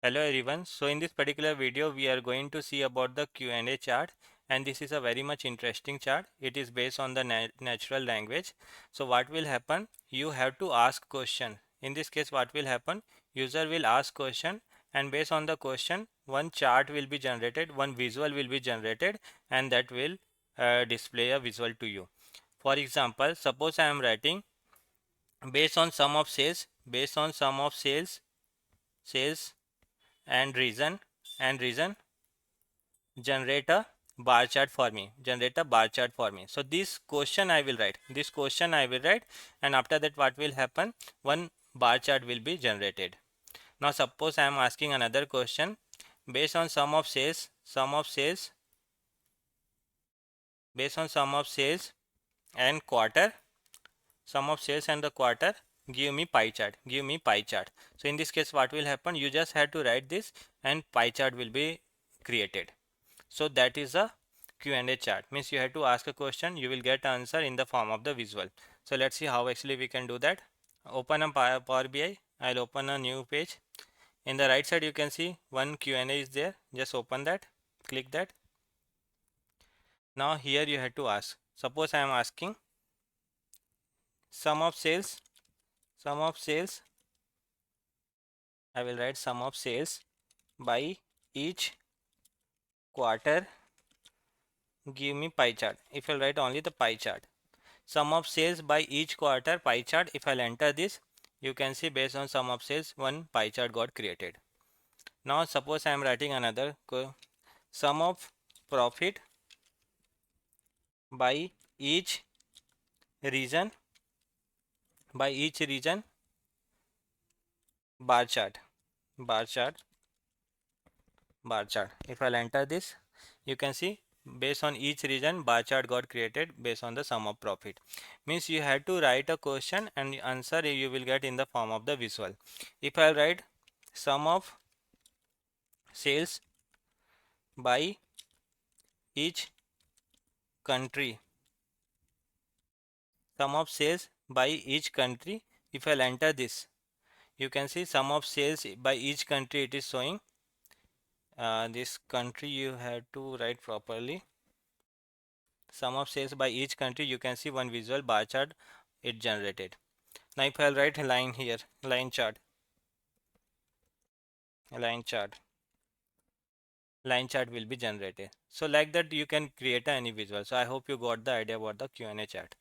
Hello everyone. So in this particular video we are going to see about the Q&A chart, and this is a very much interesting chart. It is based on the natural language. So what will happen? You have to ask question. In this case what will happen? User will ask question, and based on the question one chart will be generated, one visual will be generated, and that will display a visual to you. For example, suppose I am writing based on sum of sales and reason generate a bar chart for me, so this question I will write, and after that what will happen, one bar chart will be generated. Now suppose I am asking another question based on sum of sales and quarter, sum of sales and the quarter, give me pie chart. So in this case what will happen, you just have to write this and pie chart will be created. So that is a Q&A chart. Means you have to ask a question, you will get answer in the form of the visual. So let's see how actually we can do that. Open a Power BI. I'll open a new page. In the right side you can see one Q&A is there. Just open that. Click that. Now here you have to ask. Suppose I am asking sum of sales. I will write sum of sales by each quarter. Give me pie chart. If I'll write only the pie chart. Sum of sales by each quarter pie chart. If I'll enter this, you can see based on sum of sales one pie chart got created. Now suppose I am writing another sum of profit by each region bar chart. If I'll enter this, you can see based on each region bar chart got created based on the sum of profit. Means you have to write a question and the answer you will get in the form of the visual. If I write sum of sales by each country, if I'll enter this, you can see sum of sales by each country it is showing. This country you have to write properly. Sum of sales by each country, you can see one visual bar chart it generated. Now if I'll write a line here, line chart will be generated. So like that you can create any visual. So I hope you got the idea about the Q&A chart.